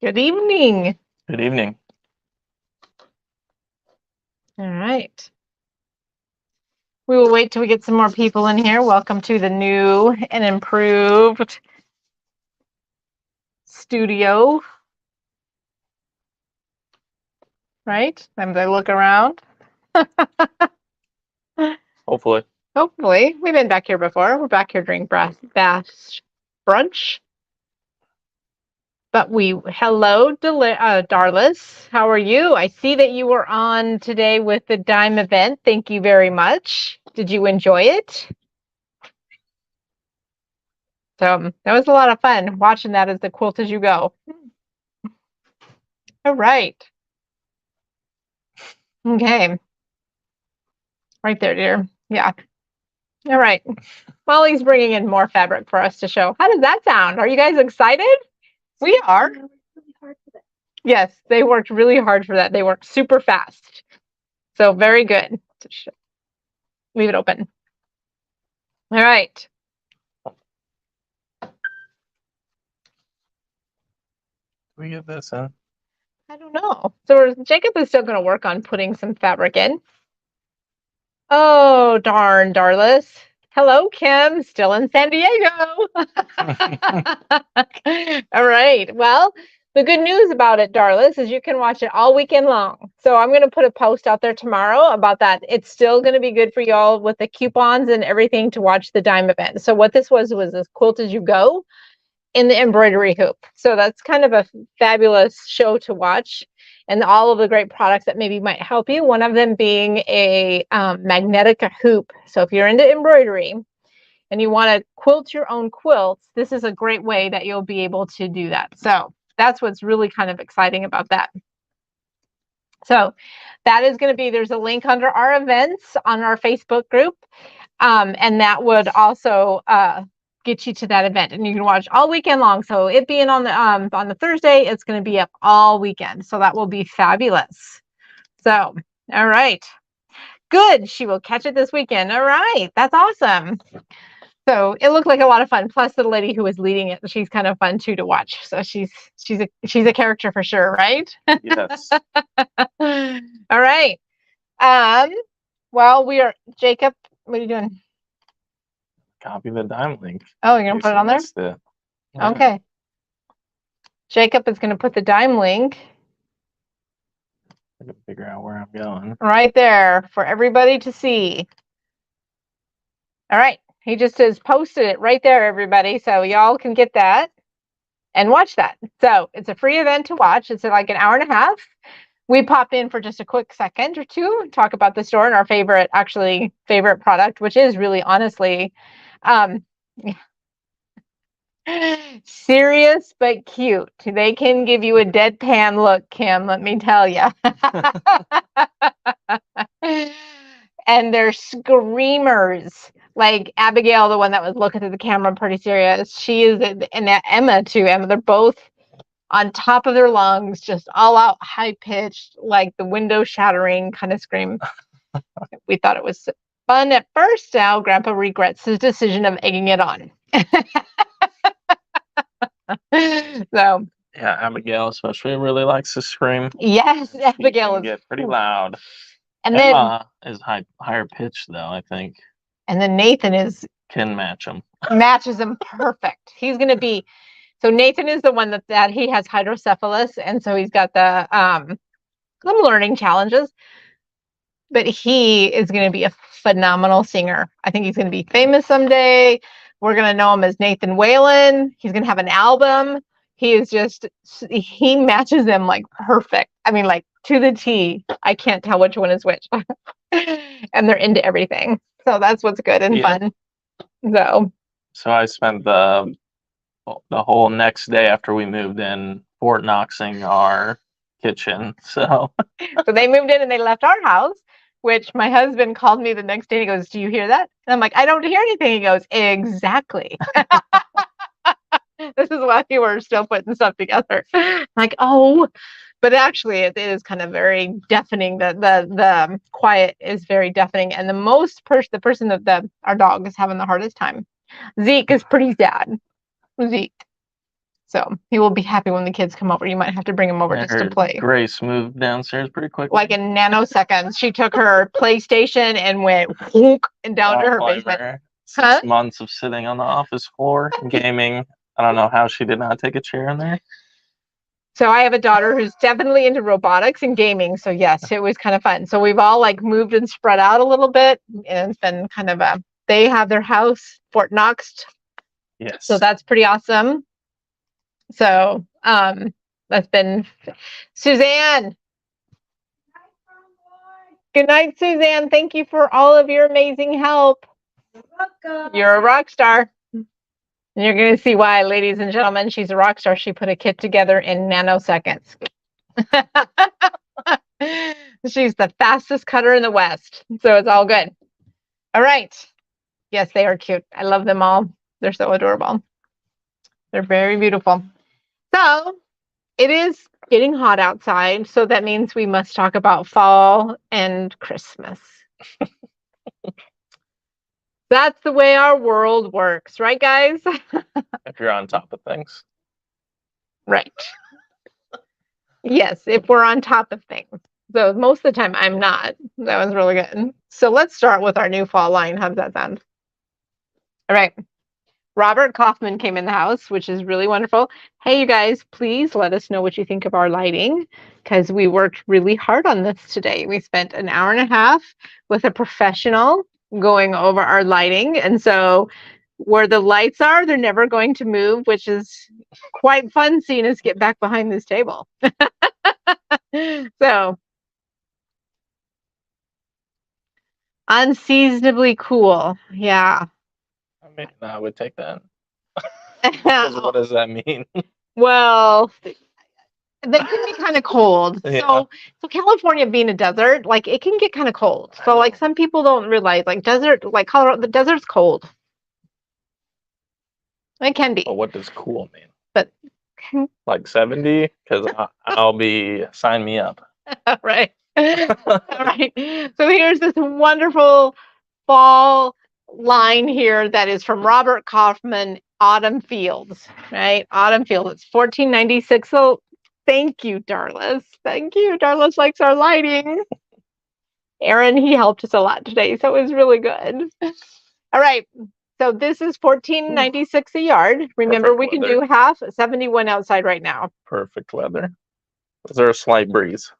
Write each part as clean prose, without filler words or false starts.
Good evening. Good evening. All right. We will wait till we get some more people in here. Welcome to the new and improved studio. Right? As I look around. Hopefully. Hopefully. We've been back here before. We're back here during brunch. But hello, Darlis. How are you? I see that you were on today with the Dime event. Thank you very much. Did you enjoy it? So that was a lot of fun watching that as the quilt as you go. All right. Okay. Right there, dear. Yeah. All right. Molly's bringing in more fabric for us to show. How does that sound? Are you guys excited? We are. Yes, they worked really hard for that. They worked super fast. So very good. Leave it open. All right. We get this in? I don't know. So Jacob is still going to work on putting some fabric in. Oh, darn, Darlis. Hello, Kim. Still in San Diego. All right. Well, the good news about it, Darlis, is you can watch it all weekend long. So I'm going to put a post out there tomorrow about that. It's still going to be good for y'all with the coupons and everything to watch the Dime event. So what this was as quilt as you go in the embroidery hoop. So that's kind of a fabulous show to watch, and all of the great products that maybe might help you. One of them being a magnetic hoop. So if you're into embroidery and you want to quilt your own quilts, this is a great way that you'll be able to do that. So that's what's really kind of exciting about that. So that is going to be, there's a link under our events on our Facebook group. And that would also get you to that event, and you can watch all weekend long. So it being on the Thursday, it's going to be up all weekend. So that will be fabulous. So, all right. Good. She will catch it this weekend. All right. That's awesome. So it looked like a lot of fun. Plus the lady who was leading it, she's kind of fun too to watch. So she's a character for sure, right? Yes. All right. Well, we are, Jacob, what are you doing? Copy the Dime link. Oh, you're going to put it on there? Yeah. Okay. Jacob is going to put the Dime link. I can figure out where I'm going. Right there for everybody to see. All right. He just has posted it right there, everybody. So y'all can get that and watch that. So it's a free event to watch. It's like an hour and a half. We pop in for just a quick second or two, talk about the store and our favorite product, which is really honestly serious but cute. They can give you a deadpan look, Kim, let me tell you. And they're screamers. Like Abigail, the one that was looking through the camera pretty serious, she is, and Emma too. Emma, they're both on top of their lungs, just all out high pitched, like the window shattering kind of scream. We thought it was fun at first. Now Grandpa regrets his decision of egging it on. So yeah, Abigail especially really likes to scream. Yes, Abigail can get pretty loud. And Emma is higher pitched though, I think. And then Nathan can match him. Matches him perfect. He's going to be, so Nathan is the one that he has hydrocephalus, and so he's got the some learning challenges. But he is going to be a phenomenal singer. I think he's going to be famous someday. We're going to know him as Nathan Whalen. He's going to have an album. He matches them like perfect. I mean, like to the T. I can't tell which one is which. And they're into everything. So that's what's good and fun. So I spent the whole next day after we moved in Fort Knoxing our kitchen. So they moved in and they left our house, which my husband called me the next day and he goes, "Do you hear that?" And I'm like, "I don't hear anything." He goes, "Exactly." This is why you were still putting stuff together. Like, oh, but actually it is kind of very deafening. The quiet is very deafening. And the person that our dog is having the hardest time. Zeke is pretty sad. Zeke. So he will be happy when the kids come over. You might have to bring him over I just to heard play. Grace moved downstairs pretty quickly. Like in nanoseconds, she took her PlayStation and went whoop and down to her Blame basement. her. Huh? 6 months of sitting on the office floor gaming. I don't know how she did not take a chair in there. So I have a daughter who's definitely into robotics and gaming. So yes, it was kind of fun. So we've all like moved and spread out a little bit, and it's been kind of a. They have their house Fort Knox. Yes. So that's pretty awesome. So that's been Suzanne. Good night, Suzanne. Thank you for all of your amazing help. You're welcome. You're a rock star. And you're going to see why, ladies and gentlemen. She's a rock star. She put a kit together in nanoseconds. She's the fastest cutter in the West. So it's all good. All right. Yes, they are cute. I love them all. They're so adorable. They're very beautiful. So it is getting hot outside. So that means we must talk about fall and Christmas. That's the way our world works, right, guys? If you're on top of things. Right. Yes, if we're on top of things. So most of the time I'm not. That was really good. So let's start with our new fall line. How does that sound? All right. Robert Kaufman came in the house, which is really wonderful. Hey, you guys, please let us know what you think of our lighting, because we worked really hard on this today. We spent an hour and a half with a professional going over our lighting. And so where the lights are, they're never going to move, which is quite fun seeing us get back behind this table. So unseasonably cool. Yeah. I mean, I would take that. 'Cause what does that mean? Well, they can be kind of cold. Yeah. So California being a desert, like it can get kind of cold. So like some people don't realize, like desert, like Colorado, the desert's cold. It can be. Well, what does cool mean? But like 70? Because I'll be, sign me up. right. All right. So here's this wonderful fall line here that is from Robert Kaufman, Autumn Fields, right? Autumn Fields. It's $14.96. So thank you, Darlis. Thank you. Darlis likes our lighting. Aaron, he helped us a lot today, so it was really good. All right. So this is $14.96 a yard. Remember, Perfect we can weather. do half, 71 outside right now. Perfect weather. Is there a slight breeze?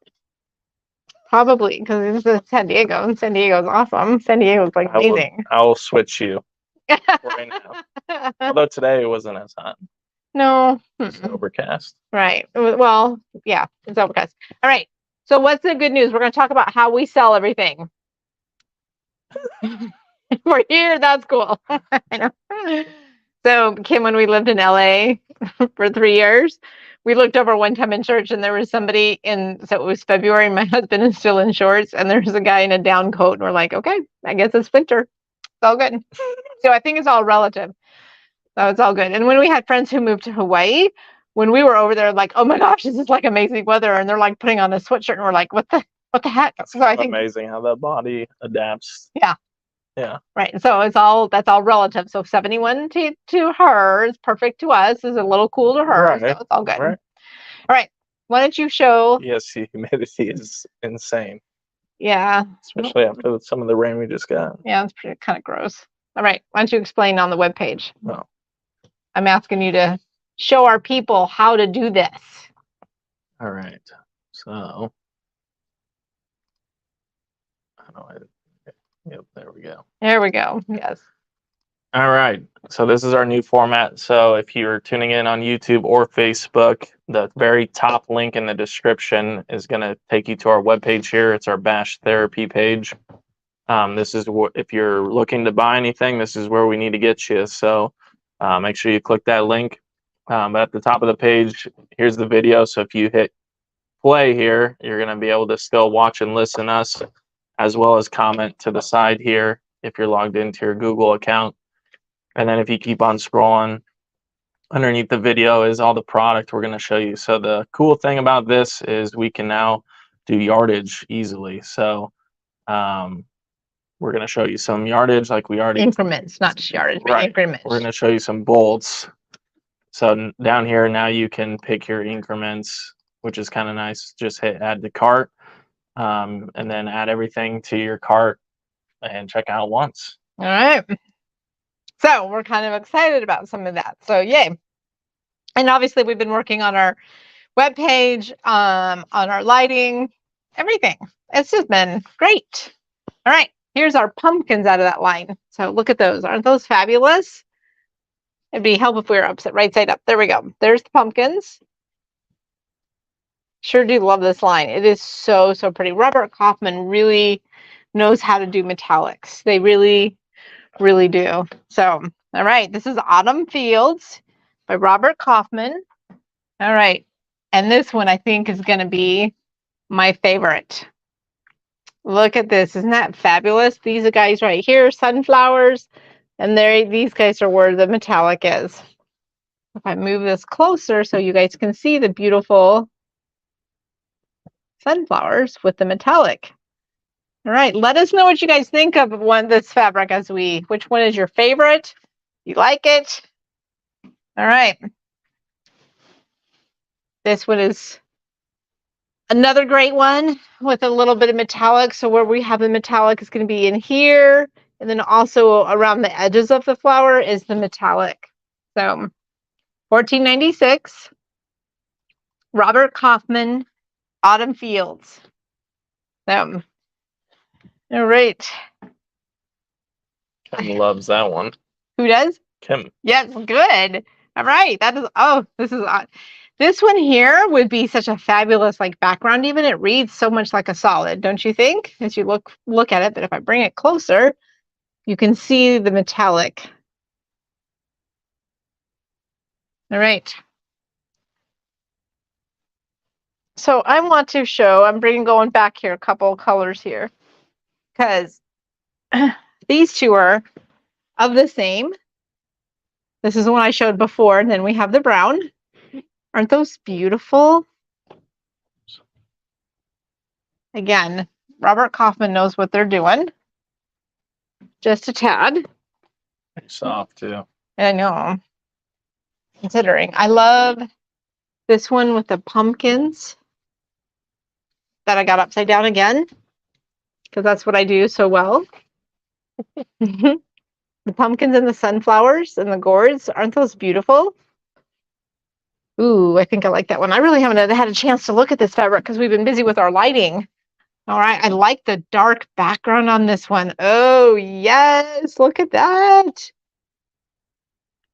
Probably, because this is San Diego, and San Diego's awesome. San Diego's like amazing. I will switch you right now. Although today it wasn't as hot. No. It's overcast. Right. Well, yeah, it's overcast. All right. So what's the good news? We're going to talk about how we sell everything. We're here. That's cool. I know. So Kim, when we lived in LA for 3 years, we looked over one time in church and there was somebody so it was February and my husband is still in shorts and there's a guy in a down coat and we're like, okay, I guess it's winter. It's all good. So I think it's all relative. So it's all good. And when we had friends who moved to Hawaii, when we were over there, like, oh my gosh, this is like amazing weather. And they're like putting on a sweatshirt and we're like, what the heck? That's So I think amazing how that body adapts. Yeah. Yeah. Right. So that's all relative. So 71 to her is perfect to us, is a little cool to her. Right. So it's all good. Right. All right. Why don't you show? Yes, the humidity is insane, Yeah. especially after some of the rain we just got. Yeah, it's pretty kind of gross. All right. Why don't you explain on the webpage? No. I'm asking you to show our people how to do this. All right. So, yep, there we go. There we go. Yes. All right. So this is our new format. So if you're tuning in on YouTube or Facebook, the very top link in the description is going to take you to our webpage here. It's our Bash Therapy page. This is what, if you're looking to buy anything, this is where we need to get you. So make sure you click that link. But at the top of the page, here's the video. So if you hit play here, you're going to be able to still watch and listen to us, as well as comment to the side here if you're logged into your Google account. And then if you keep on scrolling, underneath the video is all the product we're going to show you. So the cool thing about this is we can now do yardage easily. So we're going to show you some yardage like we already... Increments, not just yardage, but Right. increments. We're going to show you some bolts. So down here now you can pick your increments, which is kind of nice. Just hit add to cart, and then add everything to your cart and check out once. All right. So we're kind of excited about some of that. So yay. And obviously we've been working on our webpage, on our lighting, everything. It's just been great. All right. Here's our pumpkins out of that line. So look at those. Aren't those fabulous? It'd be helpful if we were upside right side up. There we go. There's the pumpkins. Sure do love this line. It is so, so pretty. Robert Kaufman really knows how to do metallics. They really, really do. So, all right. This is Autumn Fields by Robert Kaufman. All right. And this one I think is going to be my favorite. Look at this. Isn't that fabulous? These are guys right here, sunflowers. And these guys are where the metallic is. If I move this closer so you guys can see the beautiful sunflowers with the metallic. All right, let us know what you guys think of this fabric which one is your favorite? You like it? All right. This one is another great one with a little bit of metallic. So where we have the metallic is going to be in here. And then also around the edges of the flower is the metallic. So $14.96. Robert Kaufman, Autumn Fields. So, all right. Kim loves that one. Who does? Kim. Yes, good. All right. This one here would be such a fabulous like background. Even it reads so much like a solid, don't you think? As you look at it, but if I bring it closer, you can see the metallic. All right. So I want to show, I'm going back here, a couple colors here, because these two are of the same. This is the one I showed before, and then we have the brown. Aren't those beautiful? Again, Robert Kaufman knows what they're doing. Just a tad. Soft too. I know. Considering. I love this one with the pumpkins that I got upside down again, because that's what I do so well. The pumpkins and the sunflowers and the gourds. Aren't those beautiful? Ooh, I think I like that one. I really haven't had a chance to look at this fabric because we've been busy with our lighting. All right, I like the dark background on this one. Oh, yes, look at that.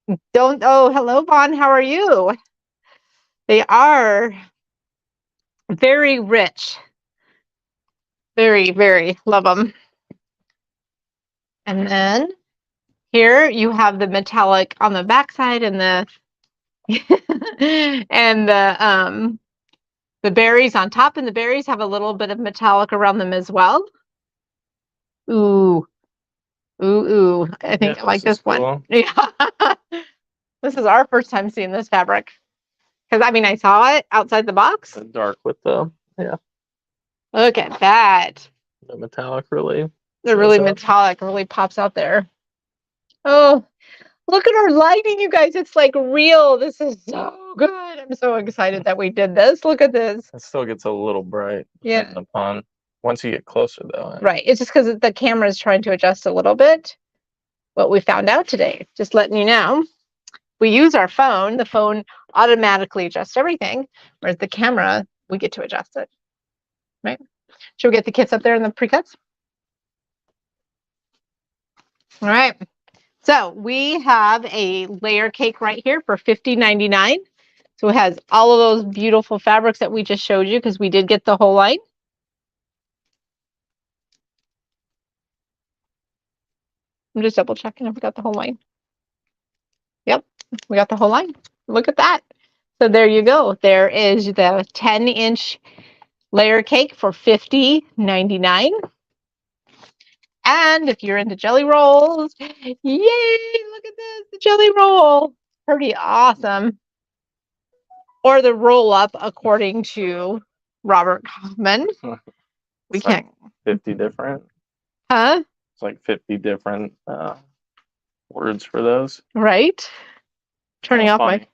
Oh, hello, Vaughn, how are you? They are very rich. Very, very love them. And then here you have the metallic on the backside and the and the berries on top, and the berries have a little bit of metallic around them as well. Ooh. Ooh. I think I like this one. Cool. Yeah. This is our first time seeing this fabric. Because, I mean, I saw it outside the box. The dark with the, yeah. Look at that. The metallic really. The really metallic really pops out there. Oh, look at our lighting, you guys. It's like real. This is so good. I'm so excited that we did this. Look at this. It still gets a little bright. Yeah. In the pond. Once you get closer, though. Right. It's just because the camera is trying to adjust a little bit. What we found out today. Just letting you know. We use our phone. The phone automatically adjusts everything. Whereas the camera, we get to adjust it. Right? Should we get the kits up there in the pre-cuts? All right. So we have a layer cake right here for $50.99. So it has all of those beautiful fabrics that we just showed you because we did get the whole line. I'm just double checking if we got the whole line. Yep, we got the whole line. Look at that. So there you go. There is the 10-inch layer cake for $50.99. And if you're into jelly rolls, yay, look at this, the jelly roll. Pretty awesome. Or the roll up according to Robert Kaufman. We can't. Like 50 different. Huh? It's like 50 different words for those. Right. Turning off my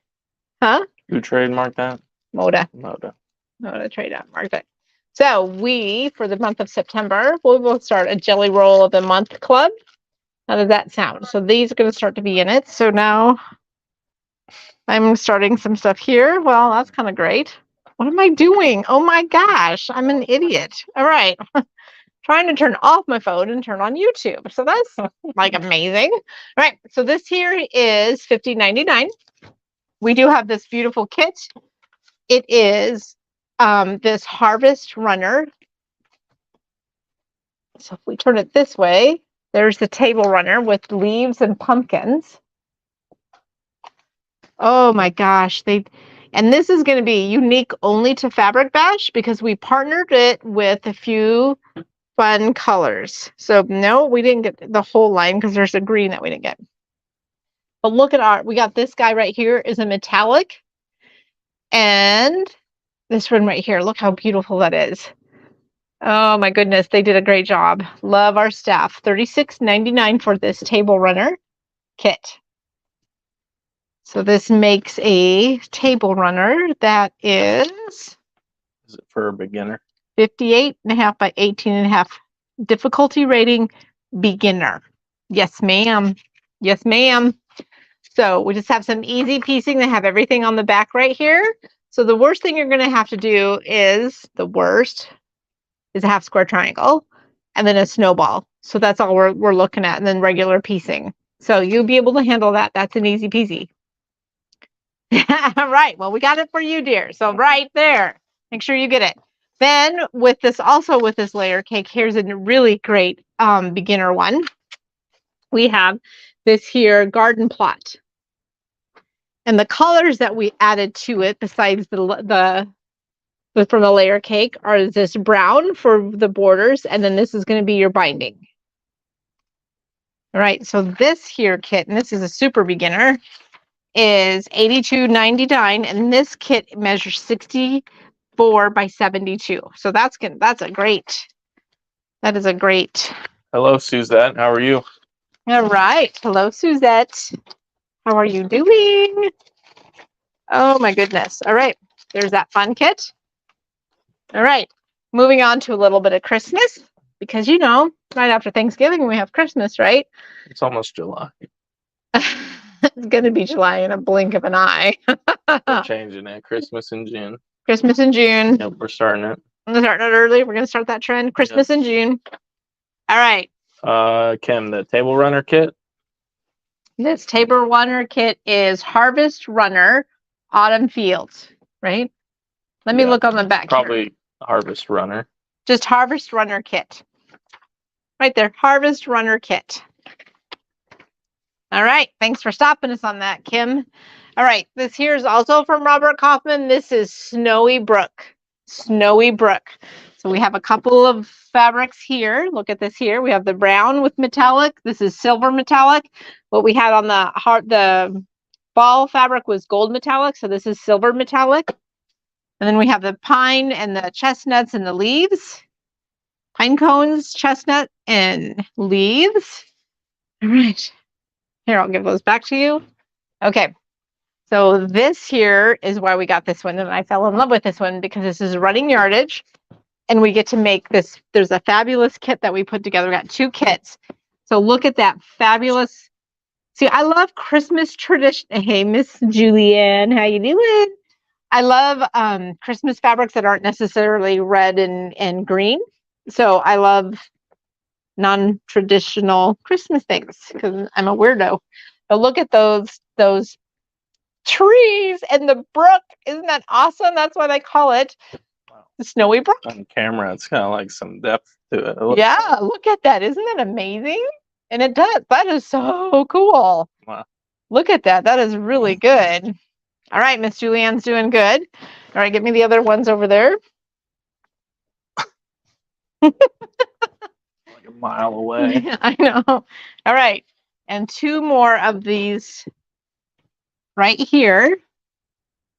Huh? Who trademarked that? Moda. Moda. Moda trademarked it. So we, for the month of September, we will start a Jelly Roll of the Month Club. How does that sound? So these are going to start to be in it. So now I'm starting some stuff here. Well, that's kind of great. What am I doing? Oh my gosh, I'm an idiot. All right. Trying to turn off my phone and turn on YouTube. So that's like amazing. All right. So this here is $50.99. We do have this beautiful kit. It is this Harvest Runner. So if we turn it this way, there's the table runner with leaves and pumpkins. Oh my gosh. And this is going to be unique only to Fabric Bash because we partnered it with a few fun colors. So no, we didn't get the whole line because there's a green that we didn't get. But look at we got this guy right here is a metallic. And this one right here, look how beautiful that is. Oh my goodness, they did a great job. Love our staff. $36.99 for this table runner kit. So this makes a table runner that is it for a beginner? 58.5 by 18.5. Difficulty rating beginner. Yes, ma'am. Yes, ma'am. So we just have some easy piecing. They have everything on the back right here. So the worst thing you're going to have to do is a half square triangle and then a snowball. So that's all we're looking at, and then regular piecing. So you'll be able to handle that. That's an easy peasy. All right. Well, we got it for you, dear. So right there, make sure you get it. Then with this layer cake, here's a really great beginner one. We have this here garden plot. And the colors that we added to it, besides from the layer cake, are this brown for the borders, and then this is going to be your binding. All right, so this here kit, and this is a super beginner, is $82.99, and this kit measures 64 by 72. So that is a great. Hello, Suzette. How are you? All right. Hello, Suzette. How are you doing? Oh my goodness. All right. There's that fun kit. All right. Moving on to a little bit of Christmas, because right after Thanksgiving we have Christmas, right? It's almost July. It's going to be July in a blink of an eye. We're changing it. Christmas in June. Christmas in June. Yep, we're starting it. We're starting it early. We're going to start that trend. Christmas in June. All right. Kim, the table runner kit. This table runner kit is Harvest Runner Autumn Fields, right? Let me look on the back. Probably here. Harvest Runner. Just Harvest Runner kit. Right there. Harvest Runner kit. All right. Thanks for stopping us on that, Kim. All right. This here is also from Robert Kaufman. This is Snowy Brook. Snowy Brook. So we have a couple of fabrics here. Look at this here. We have the brown with metallic. This is silver metallic. What we had on the ball fabric was gold metallic. So this is silver metallic. And then we have the pine and the chestnuts and the leaves. Pine cones, chestnut, and leaves. All right. Here, I'll give those back to you. Okay. So this here is why we got this one. And I fell in love with this one because this is running yardage. And we get to make this. There's a fabulous kit that we put together. We got 2 kits. So look at that fabulous. See, I love Christmas tradition. Hey, Miss Julianne, how you doing? I love Christmas fabrics that aren't necessarily red and green. So I love non-traditional Christmas things because I'm a weirdo. But look at those trees and the brook. Isn't that awesome? That's why they call it the Snowy Brook. On camera, it's kind of like some depth to it. Yeah, look at that. Isn't that amazing? And it does. That is so cool. Wow. Look at that. That is really good. All right, Miss Julianne's doing good. All right, get me the other ones over there. Like a mile away. I know. All right. And 2 more of these right here.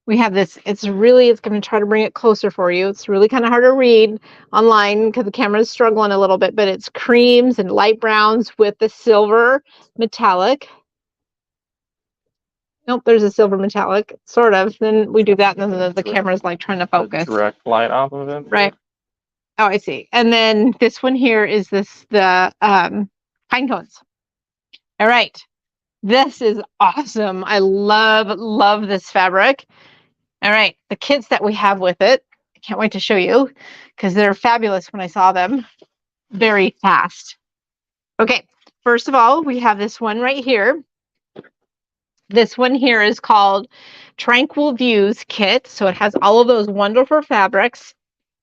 We have this. It's going to try to bring it closer for you. It's really kind of hard to read online because the camera is struggling a little bit, but it's creams and light browns with the silver metallic. Nope, there's a silver metallic, sort of. Then we do that, and then the camera's like trying to focus. Direct light off of it. Right. Oh, I see. And then this one here is the pine cones. All right. This is awesome. I love this fabric. All right. The kits that we have with it. I can't wait to show you because they're fabulous when I saw them very fast. Okay. First of all, we have this one right here. This one here is called Tranquil Views Kit. So it has all of those wonderful fabrics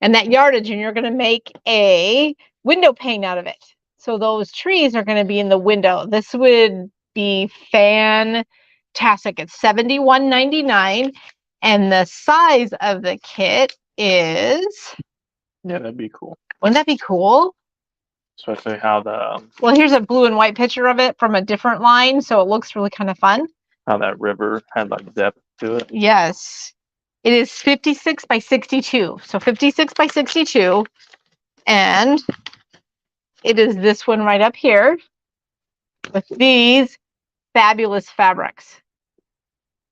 and that yardage, and you're going to make a window pane out of it. So those trees are going to be in the window. This would be fantastic. It's $71.99, and the size of the kit is... Yeah, that'd be cool. Wouldn't that be cool? Especially how the... Well, here's a blue and white picture of it from a different line, so it looks really kind of fun. How that river had like depth to it. Yes. It is 56 by 62. So 56 by 62. And it is this one right up here with these fabulous fabrics.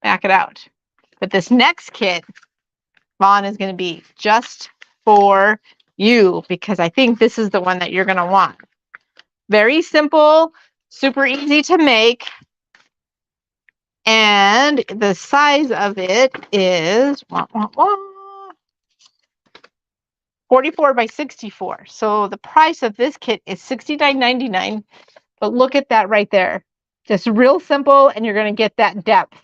Back it out. But this next kit, Vaughn, is going to be just for you because I think this is the one that you're going to want. Very simple, super easy to make. And the size of it is 44 by 64. So the price of this kit is $69.99. But look at that right there. Just real simple, and you're going to get that depth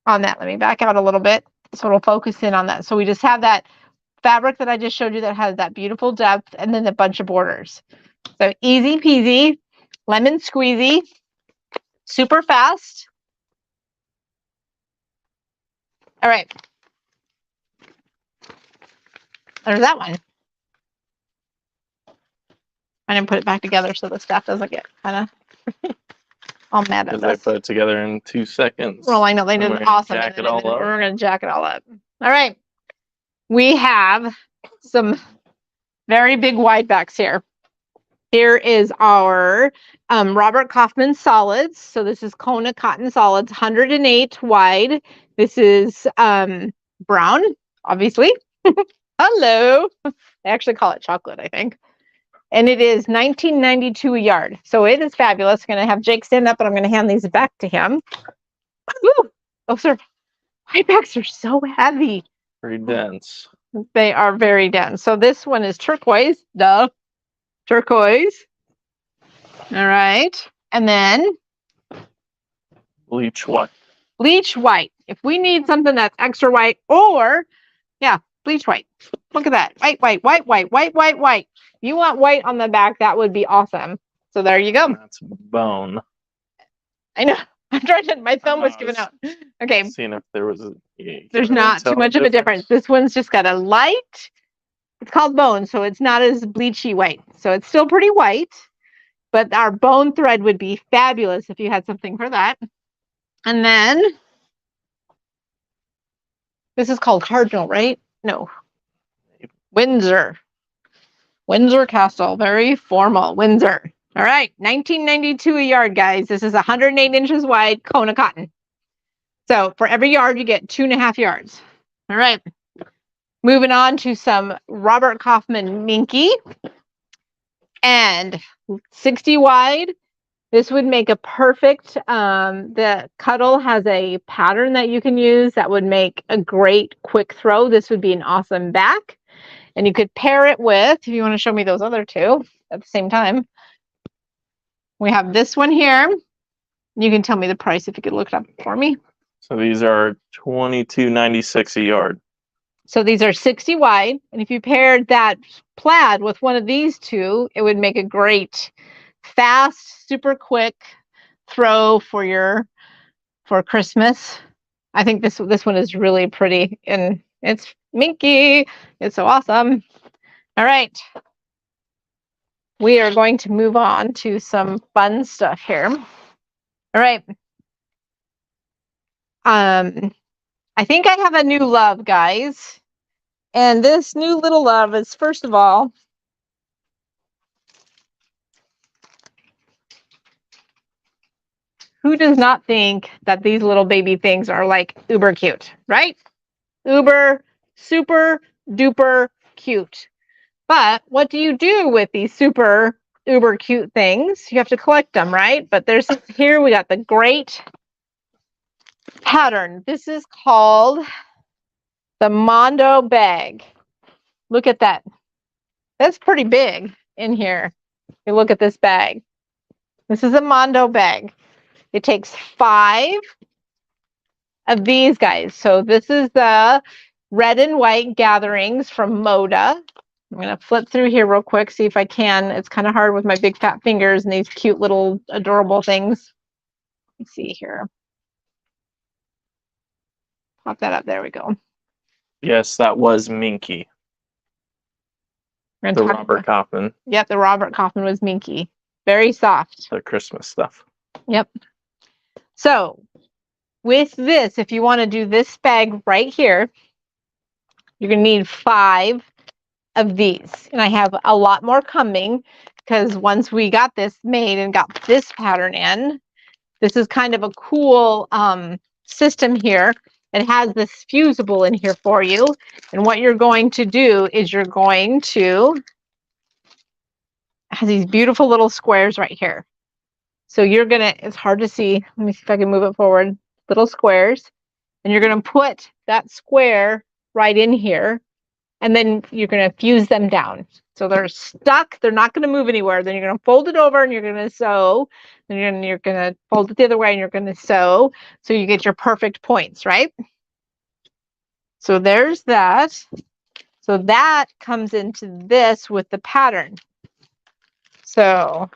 on that. Let me back out a little bit so it'll focus in on that. So we just have that fabric that I just showed you that has that beautiful depth and then a bunch of borders. So easy peasy, lemon squeezy, super fast. All right. There's that one. I didn't put it back together so the staff doesn't get kind of all mad at us. Because I put it together in 2 seconds. Well, I know they did awesome. Jack it all up. We're going to jack it all up. All right. We have some very big wide backs here. Here is our Robert Kaufman solids. So this is Kona cotton solids, 108 wide. This is brown, obviously. Hello. They actually call it chocolate, I think. And it is $19.92 a yard. So it is fabulous. I'm going to have Jake stand up, and I'm going to hand these back to him. Woo! Oh, sir. Wide backs are so heavy. Very dense. They are very dense. So this one is turquoise. Duh. Turquoise. All right. And then Bleach white. Bleach white. If we need something that's extra white, or yeah, bleach white. Look at that. White, white, white, white, white, white, white. If you want white on the back, that would be awesome. So there you go. That's bone. I know. I'm trying to, my thumb was giving out. Okay. Seeing if there was there's not too much of a difference. This one's just got a light. It's called bone, so it's not as bleachy white. So it's still pretty white, but our bone thread would be fabulous if you had something for that. And then this is called Cardinal, right? No. Windsor. Windsor Castle. Very formal. Windsor. All right. $19.92 a yard, guys. This is 108 inches wide, Kona cotton. So for every yard, you get 2.5 yards. All right. Moving on to some Robert Kaufman Minky. And 60 wide. This would make a perfect, the Cuddle has a pattern that you can use that would make a great quick throw. This would be an awesome back. And you could pair it with, if you want to show me those other two at the same time. We have this one here. You can tell me the price if you could look it up for me. So these are $22.96 a yard. So these are 60 wide. And if you paired that plaid with one of these two, it would make a great fast, super quick throw for Christmas. I think this one is really pretty, and it's minky. It's so awesome. All right. We are going to move on to some fun stuff here. All right. I think I have a new love, guys. And this new little love is, first of all, Who does not think that these little baby things are like uber cute, right? Uber, super duper cute. But what do you do with these super uber cute things? You have to collect them, right? But there's here we got the great pattern. This is called the Mondo bag. Look at that. That's pretty big in here. You look at this bag. This is a Mondo bag. It takes 5 of these guys. So this is the red and white gatherings from Moda. I'm going to flip through here real quick, see if I can. It's kind of hard with my big fat fingers and these cute little adorable things. Let's see here. Pop that up. There we go. Yes, that was Minky. The Robert Kaufman. Yep, the Robert Kaufman was Minky. Very soft. The Christmas stuff. Yep. So with this, if you want to do this bag right here, you're going to need 5 of these. And I have a lot more coming because once we got this made and got this pattern in, this is kind of a cool system here. It has this fusible in here for you. And what you're going to do is you're going to have these beautiful little squares right here. So you're going to, it's hard to see. Let me see if I can move it forward. Little squares. And you're going to put that square right in here. And then you're going to fuse them down. So they're stuck. They're not going to move anywhere. Then you're going to fold it over and you're going to sew. And you're going to fold it the other way and you're going to sew. So you get your perfect points, right? So there's that. So that comes into this with the pattern. So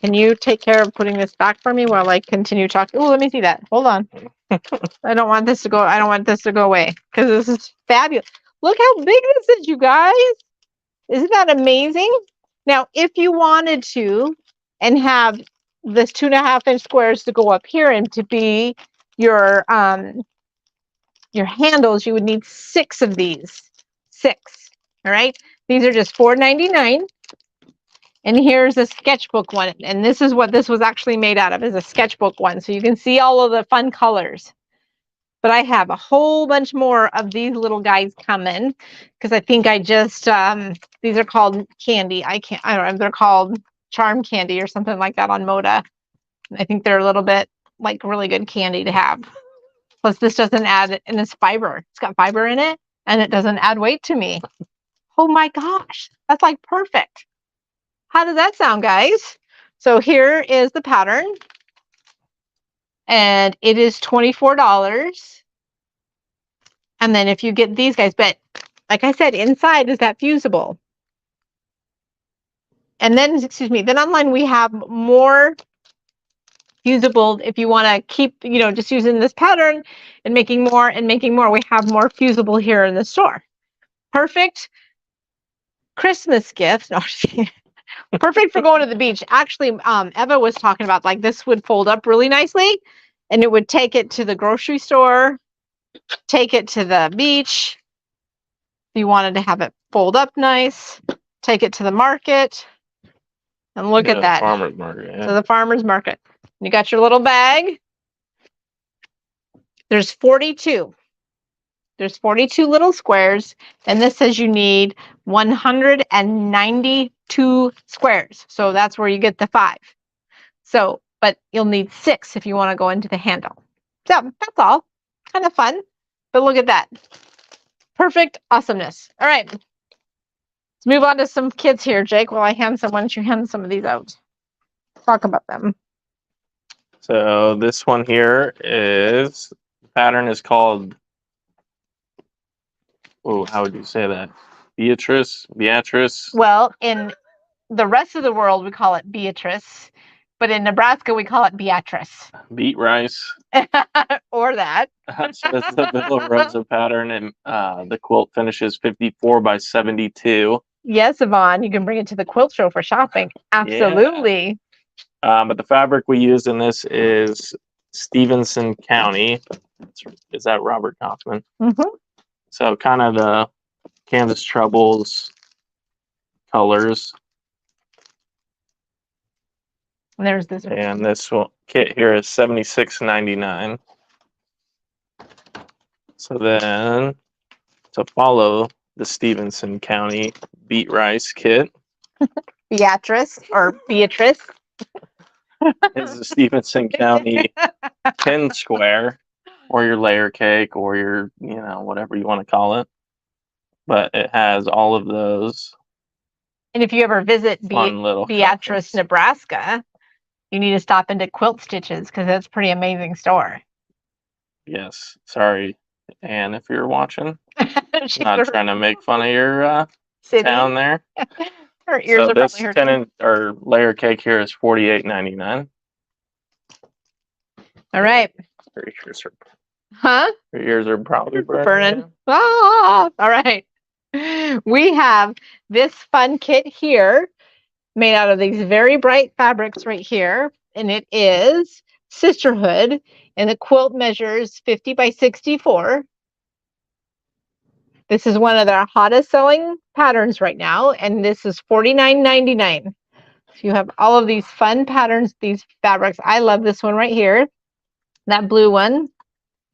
can you take care of putting this back for me while I continue talking? Oh, let me see that. Hold on. I don't want this to go. I don't want this to go away because this is fabulous. Look how big this is, you guys. Isn't that amazing? Now, if you wanted to and have this 2.5-inch squares to go up here and to be your handles, you would need 6 of these. 6. All right. These are just $4.99. And here's a sketchbook one. And this is what this was actually made out of, is a sketchbook one. So you can see all of the fun colors. But I have a whole bunch more of these little guys coming because I think I just, these are called candy. I don't know, they're called charm candy or something like that on Moda. I think they're a little bit like really good candy to have. Plus this doesn't add, and it's fiber. It's got fiber in it and it doesn't add weight to me. Oh my gosh, that's like perfect. How does that sound, guys? So here is the pattern. And it is $24. And then if you get these guys, but like I said, inside is that fusible. And then, excuse me, then online we have more fusible. If you want to keep, just using this pattern and making more and making more, we have more fusible here in the store. Perfect Christmas gift. No, perfect for going to the beach. Actually, Eva was talking about like this would fold up really nicely and it would take it to the grocery store, take it to the beach. If you wanted to have it fold up nice, take it to the market and look at that. Farmer's market. Yeah. So the farmer's market. You got your little bag. There's 42. There's 42 little squares, and this says you need 192 squares. So that's where you get the 5. So, but you'll need 6 if you want to go into the handle. So that's all. Kind of fun. But look at that. Perfect awesomeness. All right. Let's move on to some kids here, Jake. While I hand some, why don't you hand some of these out? Talk about them. So this one here is, the pattern is called, oh, how would you say that? Beatrice? Well, in the rest of the world, we call it Beatrice. But in Nebraska, we call it Beatrice. Beet rice. Or that. So this is the Villa Rosa pattern, and the quilt finishes 54 by 72. Yes, Yvonne, you can bring it to the quilt show for shopping. Absolutely. Yeah. But the fabric we used in this is Stevenson County. Is that Robert Kaufman? Mm-hmm. So kind of the Canvas Troubles colors. And there's this one. And this kit here is $76.99. So then to follow the Stevenson County Beet Rice kit Beatrice or Beatrice. is the Stevenson County Tin Square, or your layer cake, or your, whatever you want to call it. But it has all of those. And if you ever visit Beatrice, Nebraska, you need to stop into Quilt Stitches because that's a pretty amazing store. Yes. Sorry, Anne, if you're watching. Not trying to make fun of your town there. Her ears so are this probably hurting. or layer cake here is $48.99. All right. Your ears are, huh? Your ears are probably burning. Ah, all right. We have this fun kit here made out of these very bright fabrics right here. And it is Sisterhood. And the quilt measures 50 by 64. This is one of their hottest selling patterns right now. And this is $49.99. So you have all of these fun patterns, these fabrics. I love this one right here. That blue one.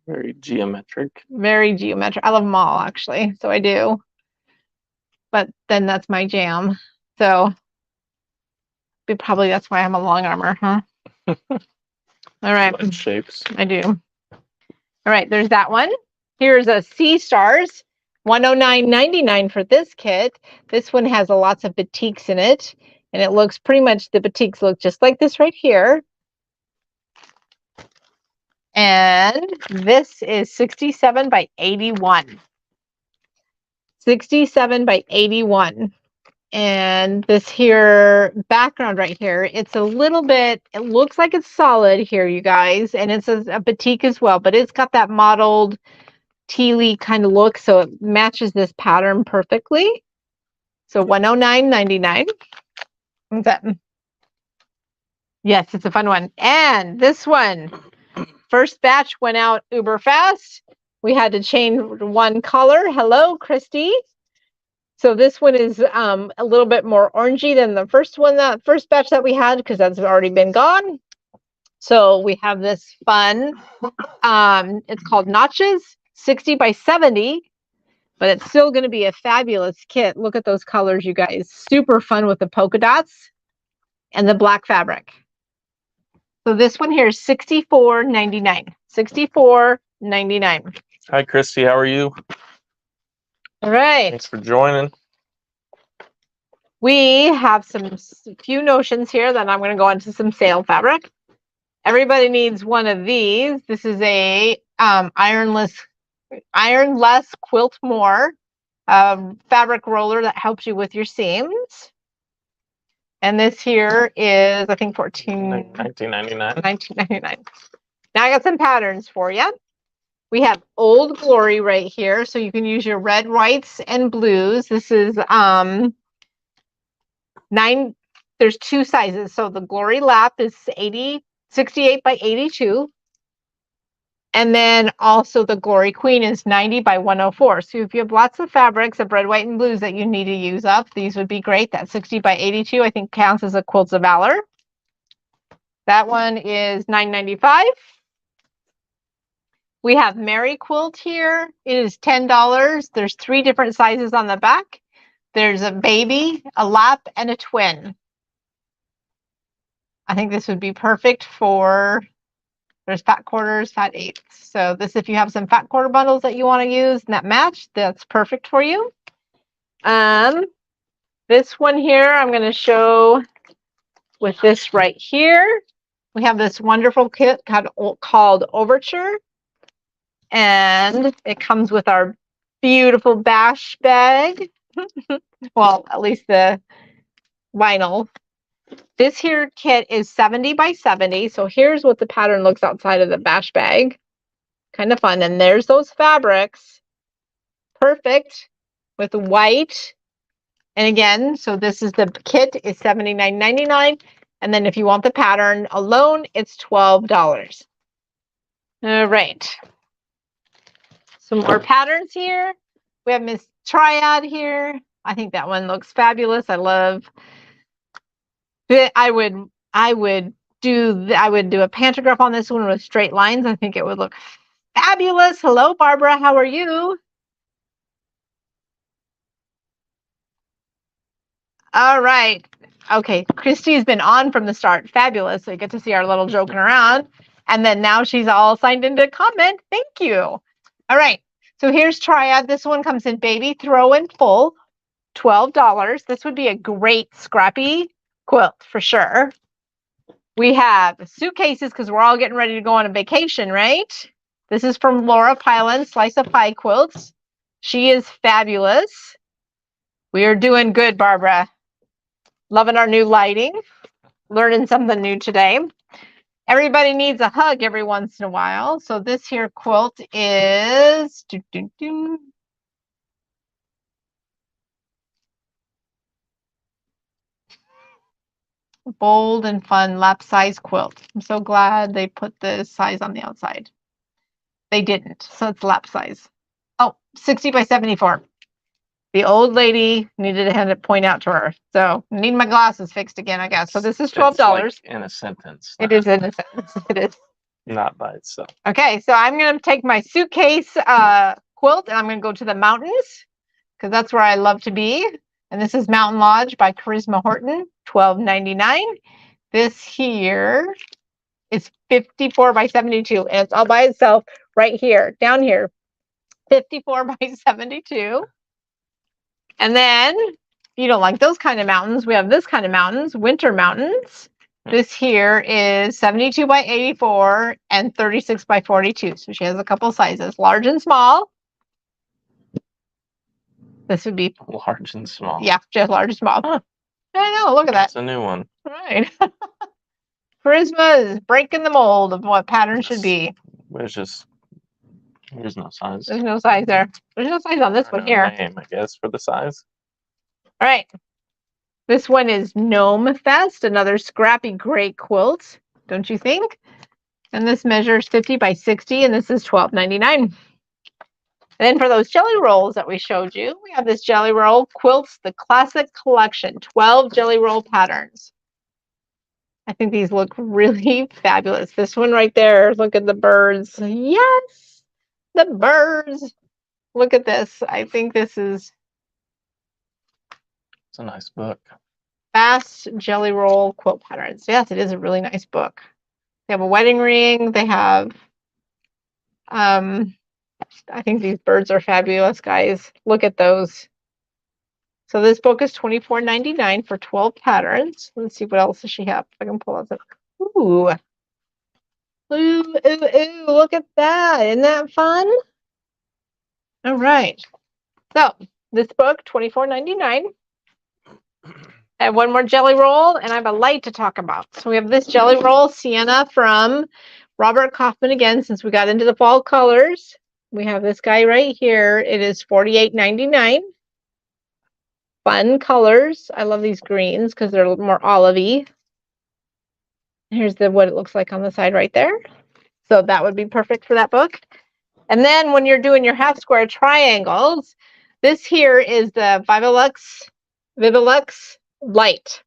Very geometric. Very geometric. I love them all, actually. So I do. But then that's my jam. So probably that's why I'm a long armor, huh? All right. Shapes. I do. All right. There's that one. Here's a Sea Stars. $109.99 for this kit. This one has lots of batiks in it. And it looks pretty much, the batiks look just like this right here. And this is 67 by 81. 67 by 81. And this here background right here, it's a little bit, it looks like it's solid here, you guys. And it's a batik as well, but it's got that mottled tealy kind of look. So it matches this pattern perfectly. So $109.99. What's that? Yes, it's a fun one. And this one, first batch went out uber fast. We had to change one color. Hello, Christy. So this one is a little bit more orangey than the first one, that first batch that we had, because that's already been gone. So we have this fun, it's called Notches, 60 by 70, but it's still going to be a fabulous kit. Look at those colors, you guys. Super fun with the polka dots and the black fabric. So this one here is $64.99. $64.99. Hi, Christy. How are you? All right. Thanks for joining. We have some few notions here that I'm going to go into some sale fabric. Everybody needs one of these. This is a ironless quilt more fabric roller that helps you with your seams. And this here is, I think, $19.99. Now I got some patterns for you. We have Old Glory right here, so you can use your red, whites, and blues. This is 9. There's 2 sizes. So the Glory Lap is 68 by 82. And then also the Glory Queen is 90 by 104. So if you have lots of fabrics of red, white, and blues that you need to use up, these would be great. That 60 by 82, I think, counts as a Quilts of Valor. That one is $9.95. We have Mary Quilt here. It is $10. There's 3 different sizes on the back. There's a baby, a lap, and a twin. I think this would be perfect for, there's fat quarters, fat eighths. So this, if you have some fat quarter bundles that you want to use and that match, that's perfect for you. This one here, I'm going to show with this right here. We have this wonderful kit called Overture. And it comes with our beautiful bash bag. Well, at least the vinyl. This here kit is 70 by 70. So here's what the pattern looks outside of the bash bag. Kind of fun. And there's those fabrics. Perfect with white. And again, so this is the kit is $79.99. And then if you want the pattern alone, it's $12. All right. Some more patterns here. We have Miss Triad here. I think that one looks fabulous. I love it. I would I would do a pantograph on this one with straight lines. I think it would look fabulous. Hello, Barbara. How are you? All right. Okay, Christy's been on from the start. Fabulous. So you get to see our little joking around. And then now she's all signed into comment. Thank you. All right. So here's Triad. This one comes in baby, throw in full, $12. This would be a great scrappy quilt for sure. We have suitcases because we're all getting ready to go on a vacation, right? This is from Laura Pylan, Slice of Pie Quilts. She is fabulous. We are doing good, Barbara. Loving our new lighting. Learning something new today. Everybody needs a hug every once in a while. So this here quilt is bold and fun lap size quilt. I'm so glad they put the size on the outside. They didn't, so it's lap size. Oh, 60 by 74. The old lady needed to point out to her. So need my glasses fixed again, I guess. So this is $12. Like in a sentence. It is in a sentence. It is. Not by itself. Okay, so I'm going to take my suitcase quilt and I'm going to go to the mountains because that's where I love to be. And this is Mountain Lodge by Charisma Horton, $12.99. This here is 54 by 72 and it's all by itself right here, down here, 54 by 72. And then if you don't like those kind of mountains, we have this kind of mountains, winter mountains. This here is 72 by 84 and 36 by 42. So she has a couple sizes, large and small. This would be large and small. Yeah, just large and small. Huh. I know, look at that. That's a new one. Right. Charisma is breaking the mold of what pattern should be. There's no size. There's no size there. There's no size on this one here. Name, I guess, for the size. All right. This one is Gnome Fest, another scrappy great quilt, don't you think? And this measures 50 by 60, and this is $12.99. And then for those jelly rolls that we showed you, we have this jelly roll quilts, the classic collection, 12 jelly roll patterns. I think these look really fabulous. This one right there, look at the birds. Yes, the birds. Look at this. I think this is... It's a nice book. Fast jelly roll quilt patterns. Yes, it is a really nice book. They have a wedding ring. They have, I think these birds are fabulous, guys. Look at those. So this book is $24.99 for 12 patterns. Let's see what else does she have. If I can pull out the, ooh. Ooh, ooh, ooh, look at that. Isn't that fun? All right. So this book, $24.99. I have one more jelly roll, and I have a light to talk about. So we have this jelly roll, Sienna, from Robert Kaufman again, since we got into the fall colors. We have this guy right here. It is $48.99. Fun colors. I love these greens because they're a little more olivey. Here's what it looks like on the side right there. So that would be perfect for that book. And then when you're doing your half square triangles, this here is the Vivilux Light.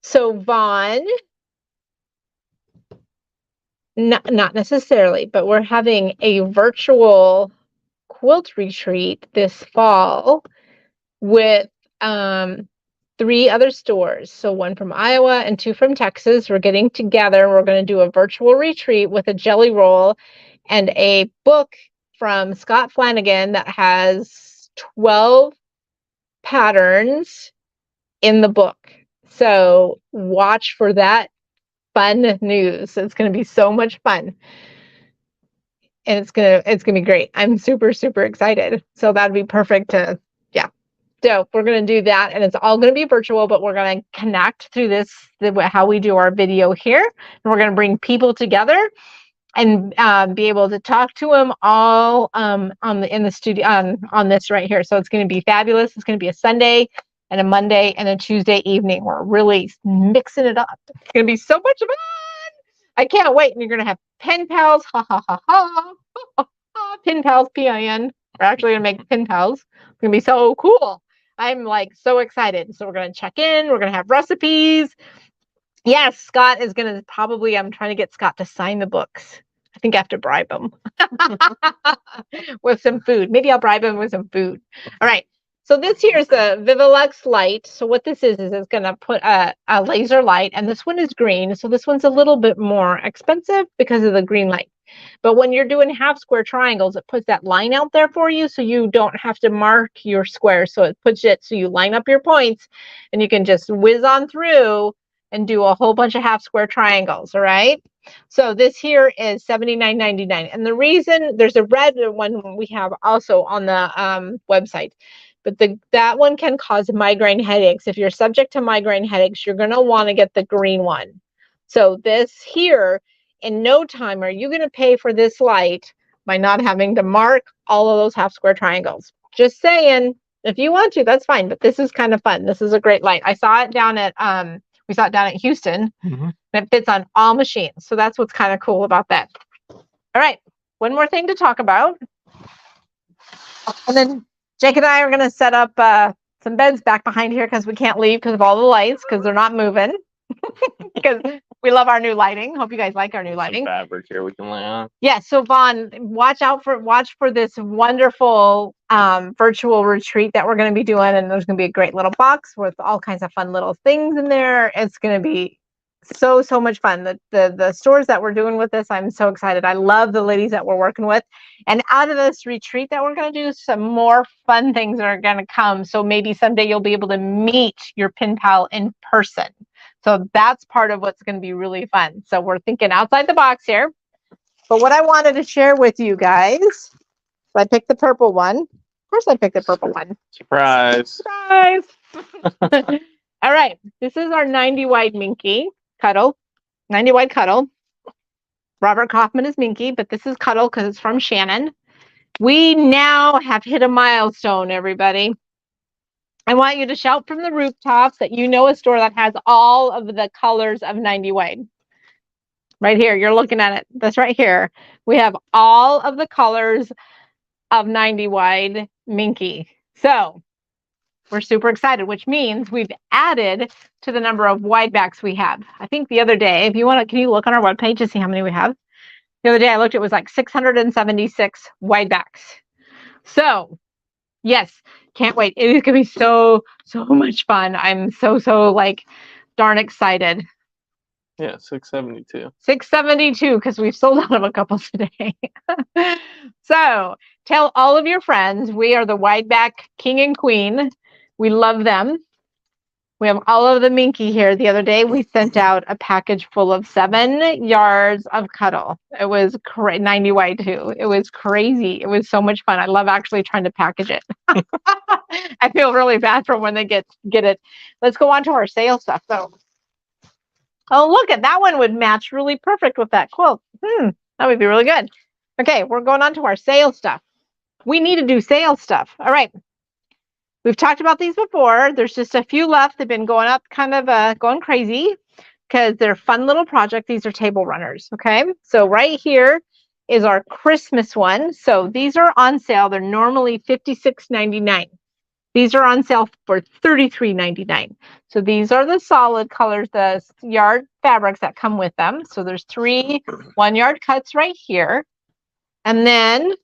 So Vaughn, not necessarily, but we're having a virtual quilt retreat this fall with 3 other stores. So 1 from Iowa and 2 from Texas. We're getting together. We're going to do a virtual retreat with a jelly roll and a book from Scott Flanagan that has 12 patterns in the book. So watch for that fun news. It's going to be so much fun. And it's gonna be great. I'm super excited. So that'd be perfect to, yeah. So we're gonna do that, and it's all gonna be virtual, but we're gonna connect through this, how we do our video here, and we're gonna bring people together and be able to talk to them all in the studio on this right here. So it's gonna be fabulous. It's gonna be a Sunday and a Monday and a Tuesday evening. We're really mixing it up. It's gonna be so much fun. I can't wait. And you're going to have pen pals. Ha, ha, ha, ha. Pin pals, P-I-N. We're actually going to make pin pals. It's going to be so cool. I'm like so excited. So we're going to check in. We're going to have recipes. Yes, Scott is going to probably, I'm trying to get Scott to sign the books. I think I have to bribe him with some food. Maybe I'll bribe him with some food. All right. So this here is the Vivilux light. So what this is it's going to put a laser light, and this one is green. So this one's a little bit more expensive because of the green light. But when you're doing half square triangles, it puts that line out there for you so you don't have to mark your square. So it puts it so you line up your points and you can just whiz on through and do a whole bunch of half square triangles. All right. So this here is $79.99. And the reason there's a red one we have also on the website, but that one can cause migraine headaches. If you're subject to migraine headaches, you're going to want to get the green one. So this here, in no time are you going to pay for this light by not having to mark all of those half square triangles. Just saying, if you want to, that's fine. But this is kind of fun. This is a great light. I saw it down at we saw it down at Houston. Mm-hmm. It fits on all machines. So that's what's kind of cool about that. All right. One more thing to talk about. And then Jake and I are going to set up some beds back behind here because we can't leave because of all the lights because they're not moving. Because we love our new lighting. Hope you guys like our new lighting. Some fabric here we can lay on. Yeah. So Vaughn, watch for this wonderful virtual retreat that we're going to be doing, and there's going to be a great little box with all kinds of fun little things in there. It's going to be so much fun. The stores that we're doing with this, I'm so excited. I love the ladies that we're working with, and out of this retreat that we're going to do, some more fun things are going to come. So maybe someday you'll be able to meet your pen pal in person. So that's part of what's going to be really fun. So we're thinking outside the box here. But what I wanted to share with you guys, I picked the purple one. Of course I picked the purple one. Surprise. Surprise. All right. This is our 90 wide Minky Cuddle. 90 wide Cuddle. Robert Kaufman is Minky, but this is Cuddle because it's from Shannon. We now have hit a milestone, everybody. I want you to shout from the rooftops that you know a store that has all of the colors of 90 wide. Right here, you're looking at it. That's right here. We have all of the colors of 90 wide Minky. So we're super excited, which means we've added to the number of wide backs we have. I think the other day, if you want to, can you look on our webpage to see how many we have? The other day I looked, it was like 676 wide backs. So yes, can't wait. It is going to be so much fun. I'm so like darn excited. Yeah, 672. 672 because we've sold out of a couple today. So tell all of your friends we are the wide back king and queen. We love them. We have all of the Minky here. The other day we sent out a package full of 7 yards of Cuddle. It was 90 wide too. It was crazy. It was so much fun. I love actually trying to package it. I feel really bad for when they get it. Let's go on to our sale stuff though. Oh, look at that one would match really perfect with that quilt. That would be really good. Okay, we're going on to our sale stuff. We need to do sale stuff. All right. We've talked about these before. There's just a few left. They've been going up, kind of going crazy because they're fun little projects. These are table runners. Okay. So right here is our Christmas one. So these are on sale. They're normally $56.99. These are on sale for $33.99. So these are the solid colors, the yard fabrics that come with them. So there's 3 1-yard cuts right here. And then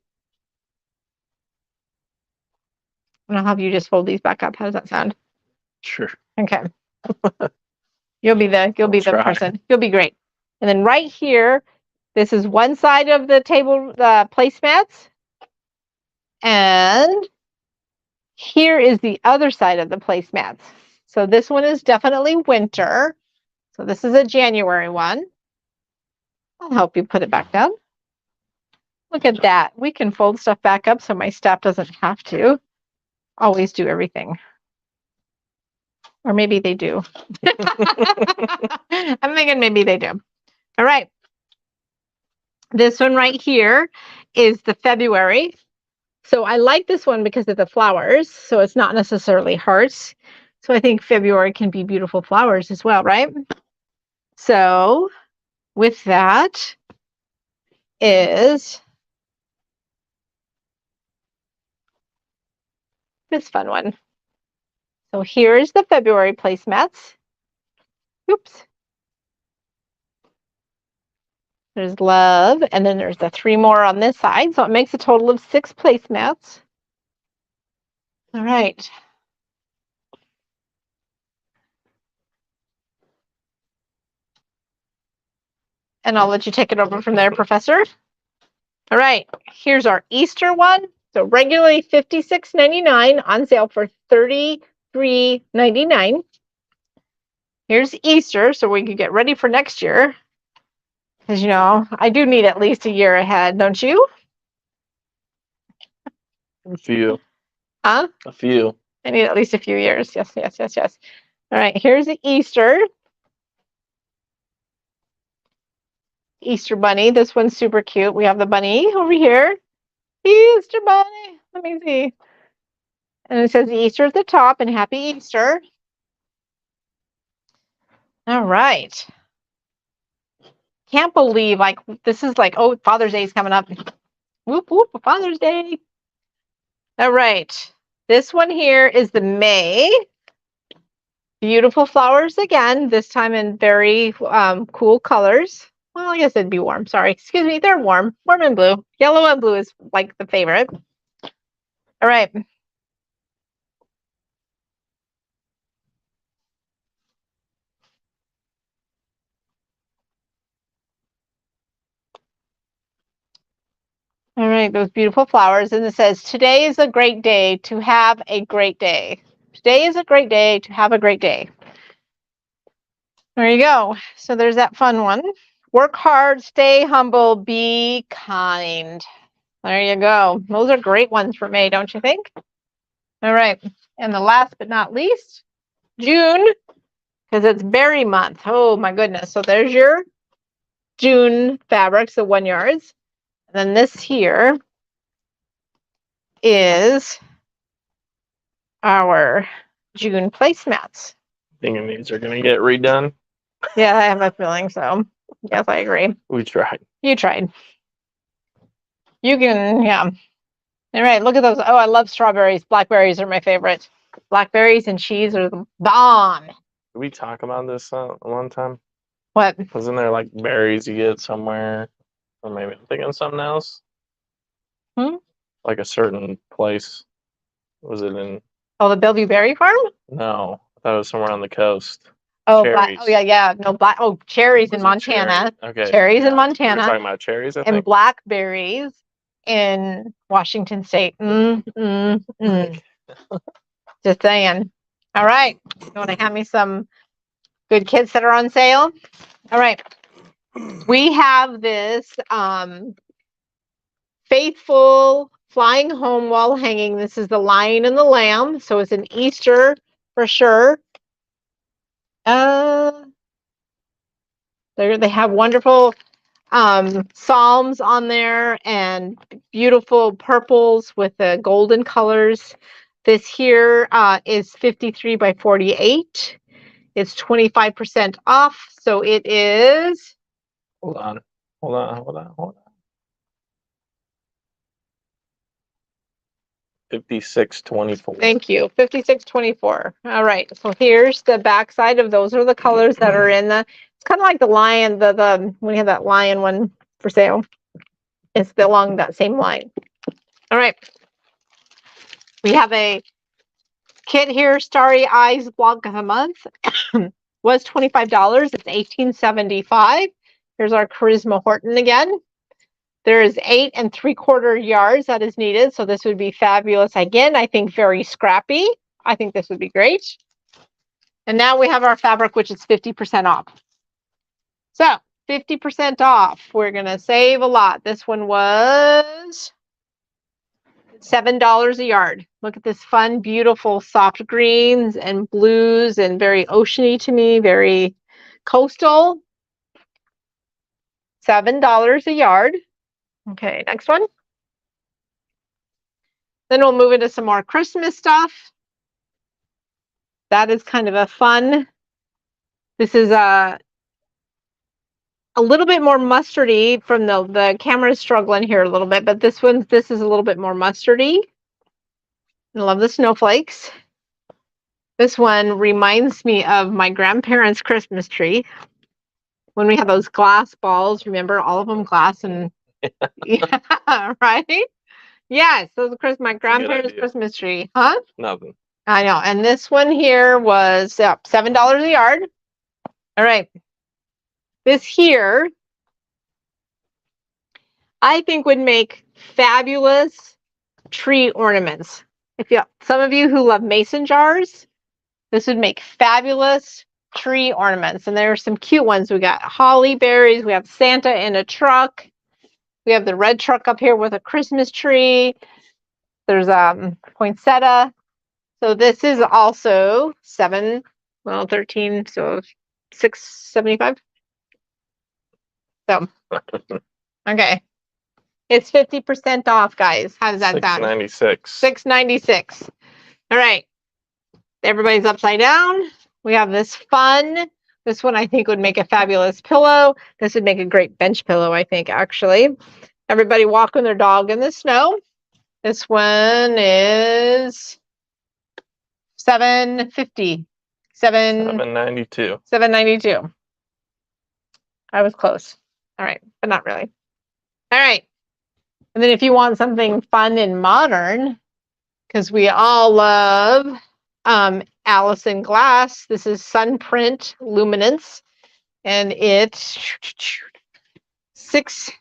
I'll have you just fold these back up. How does that sound? Sure. Okay. You'll be the person. You'll be great. And then right here, this is one side of the table, the placemats. And here is the other side of the placemats. So this one is definitely winter. So this is a January one. I'll help you put it back down. Look at that. We can fold stuff back up so my staff doesn't have to always do everything. Or maybe they do. I'm thinking maybe they do. All right. This one right here is the February. So I like this one because of the flowers. So it's not necessarily hearts. So I think February can be beautiful flowers as well, right? So with that is this fun one. So here's the February placemats. Oops. There's love, and then there's the 3 more on this side. So it makes a total of 6 placemats. All right. And I'll let you take it over from there, Professor. All right, here's our Easter one. So regularly $56.99, on sale for $33.99. Here's Easter, so we can get ready for next year. Because, you know, I do need at least a year ahead, don't you? A few. Huh? A few. I need at least a few years. Yes, yes, yes, yes. All right, here's the Easter. Easter bunny. This one's super cute. We have the bunny over here. Easter bunny. Let me see. And it says Easter at the top and Happy Easter. All right. Can't believe, like, this is like, oh, Father's Day is coming up. Whoop, whoop, Father's Day. All right. This one here is the May. Beautiful flowers again, this time in very cool colors. Well, I guess it'd be warm. Sorry. Excuse me. They're warm. Warm and blue. Yellow and blue is like the favorite. All right. All right, those beautiful flowers. And it says, today is a great day to have a great day. Today is a great day to have a great day. There you go. So there's that fun one. Work hard, stay humble, be kind. There you go. Those are great ones for May, don't you think? All right. And the last but not least, June, because it's berry month. Oh my goodness. So there's your June fabrics, the 1 yards. And then this here is our June placemats. Thinking these are gonna get redone. Yeah, I have a feeling so. Yes, I agree. We tried. You tried. You can, yeah. All right, look at those. Oh, I love strawberries. Blackberries are my favorite. Blackberries and cheese are the bomb. Did we talk about this one time? What? Wasn't there like berries you get somewhere? Or maybe I'm thinking of something else? Like a certain place. Was it in? Oh, the Bellevue Berry Farm? No, I thought it was somewhere on the coast. Oh, cherries. oh yeah, yeah. No, black. Oh, cherries in Montana. Cherry? Okay. Cherries in We're Montana. talking about cherries, I and think. blackberries in Washington State. Just saying. All right. You want to hand me some good kits that are on sale? All right. We have this Faithful Flying Home wall hanging. This is the Lion and the Lamb. So it's an Easter for sure. They have wonderful psalms on there and beautiful purples with the golden colors. This here is 53 by 48. It's 25% off. So it is. Hold on. 56.24. Thank you. 56.24. All right. So here's the back side of those are the colors that are in the. It's kind of like the lion. The we have that lion one for sale. It's along that same line. All right. We have a kit here. Starry Eyes Blog of the Month was $25. It's $18.75. Here's our Charisma Horton again. There is 8 3/4 yards that is needed. So this would be fabulous. Again, I think very scrappy. I think this would be great. And now we have our fabric, which is 50% off. So 50% off. We're going to save a lot. This one was $7 a yard. Look at this fun, beautiful, soft greens and blues and very oceany to me, very coastal. $7 a yard. Okay, next one. Then we'll move into some more Christmas stuff. That is kind of a fun. This is a little bit more mustardy from the camera is struggling here a little bit, but this is a little bit more mustardy. I love the snowflakes. This one reminds me of my grandparents' Christmas tree. When we had those glass balls, remember all of them glass and yeah, right? Yes, those are my grandparents' Christmas tree. Huh? Nothing. I know. And this one here was $7 a yard. All right. This here, I think would make fabulous tree ornaments. Some of you who love mason jars, this would make fabulous tree ornaments. And there are some cute ones. We got holly berries. We have Santa in a truck. We have the red truck up here with a Christmas tree. There's poinsettia. So this is also 13, so $6.75. So okay. It's 50% off, guys. How does that sound? $6.96. $6.96. All right. Everybody's upside down. We have this fun. This one I think would make a fabulous pillow. This would make a great bench pillow, I think, actually. Everybody walking their dog in the snow. This one is $7.50. $7.92. $7.92. I was close. All right, but not really. All right. And then if you want something fun and modern, because we all love Allison Glass, this is Sunprint Luminance, and it's $6.46,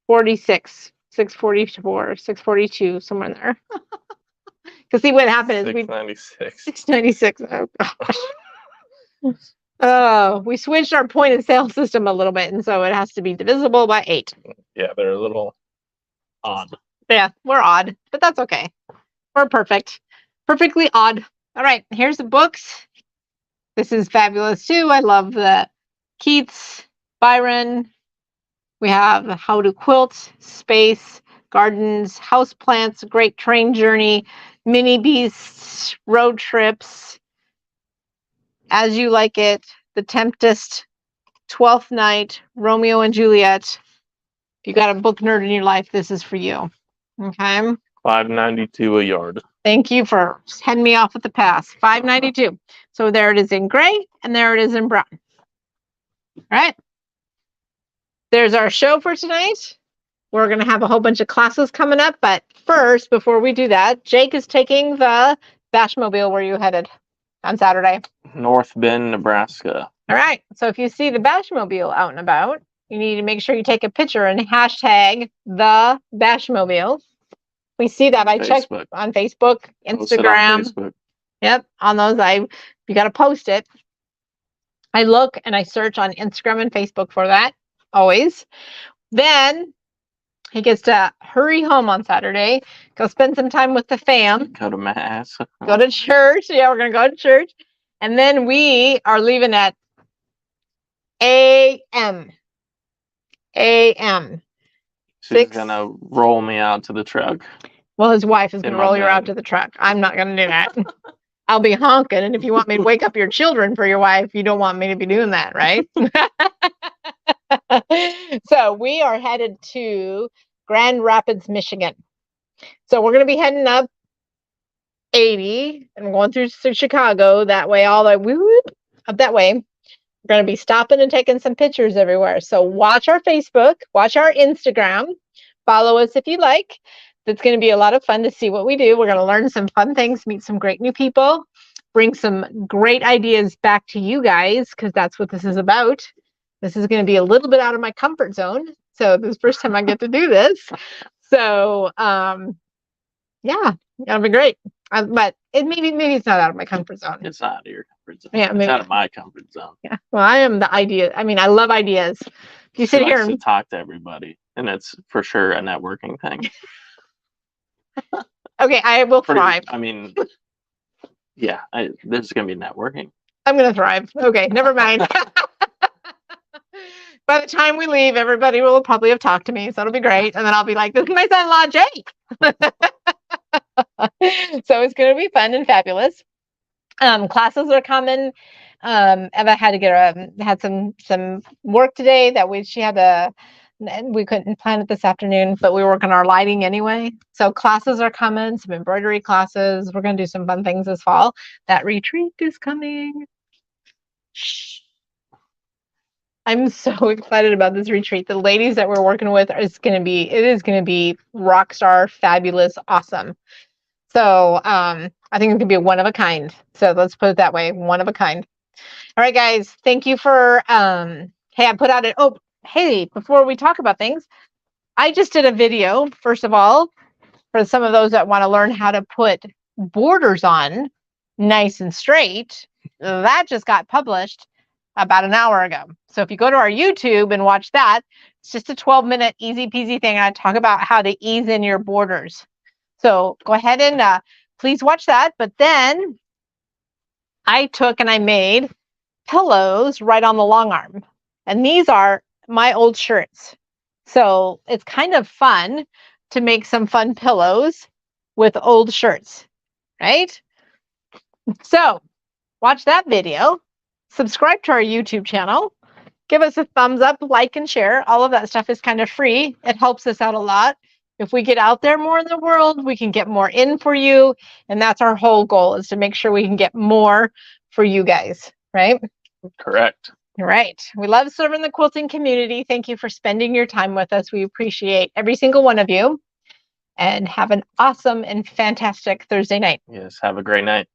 $6.44, $6.42, somewhere in there. Because see what happened is $6.96. Oh gosh. Oh, we switched our point of sale system a little bit, and so it has to be divisible by 8. Yeah, they're a little odd. Yeah, we're odd, but that's okay. We're perfect. Perfectly odd. All right, here's the books. This is fabulous too. I love the Keats, Byron. We have How to Quilt, Space, Gardens, Houseplants, Great Train Journey, Mini Beasts, Road Trips, As You Like It, The Tempest, 12th Night, Romeo and Juliet. If you got a book nerd in your life, this is for you. Okay. $5.92 a yard. Thank you for heading me off with the pass. $5.92. So there it is in gray, and there it is in brown. All right. There's our show for tonight. We're going to have a whole bunch of classes coming up, but first, before we do that, Jake is taking the Bashmobile. Where are you headed on Saturday? North Bend, Nebraska. All right. So if you see the Bashmobile out and about, you need to make sure you take a picture and hashtag the Bashmobile. We see that. I checked on Facebook, Instagram. On Facebook. Yep, on those, you got to post it. I look and I search on Instagram and Facebook for that always. Then he gets to hurry home on Saturday, go spend some time with the fam. Go to mass. Go to church. Yeah, we're gonna go to church, and then we are leaving at a.m. She's gonna roll me out to the truck. Well, his wife is gonna roll you out to the truck. I'm not gonna do that. I'll be honking, and if you want me to wake up your children for your wife, you don't want me to be doing that, right? So we are headed to Grand Rapids, Michigan. So we're going to be heading up 80 and going through Chicago that way, all the whoop, up that way. We're going to be stopping and taking some pictures everywhere. So watch our Facebook, watch our Instagram, follow us if you like. It's going to be a lot of fun to see what we do. We're going to learn some fun things, meet some great new people, bring some great ideas back to you guys, because that's what this is about. This is going to be a little bit out of my comfort zone. So this is the first time I get to do this. So, yeah, that'll be great. But maybe it's not out of my comfort zone. It's not out of your comfort zone. Yeah, it's out of my comfort zone. Yeah. Well, I am the idea. I mean, I love ideas. If you sit here and to talk to everybody, and it's for sure a networking thing. Okay, I will thrive. I mean, yeah, there's going to be networking. I'm going to thrive. Okay, never mind. By the time we leave, everybody will probably have talked to me, so it'll be great. And then I'll be like, this is my son-in-law, Jake. So it's going to be fun and fabulous. Classes are coming. Eva had to had some work today. She had and we couldn't plan it this afternoon, but we work on our lighting anyway. So classes are coming, some embroidery classes. We're going to do some fun things this fall. That retreat is coming. Shh. I'm so excited about this retreat. The ladies that we're working with it is going to be rock star, fabulous, awesome. So I think it's going to be a one of a kind. So let's put it that way, one of a kind. All right, guys, thank you for, hey, I put out it. Oh, hey, before we talk about things, I just did a video, first of all, for some of those that want to learn how to put borders on nice and straight. That just got published about an hour ago. So if you go to our YouTube and watch that, it's just a 12-minute easy peasy thing. I talk about how to ease in your borders. So go ahead and please watch that. But then I took and I made pillows right on the long arm. And these are my old shirts. So it's kind of fun to make some fun pillows with old shirts, right? So watch that video, subscribe to our YouTube channel, give us a thumbs up, like and share. All of that stuff is kind of free. It helps us out a lot. If we get out there more in the world, we can get more in for you. And that's our whole goal, is to make sure we can get more for you guys, right? Correct. Right. We love serving the quilting community. Thank you for spending your time with us. We appreciate every single one of you. And have an awesome and fantastic Thursday night. Yes. Have a great night.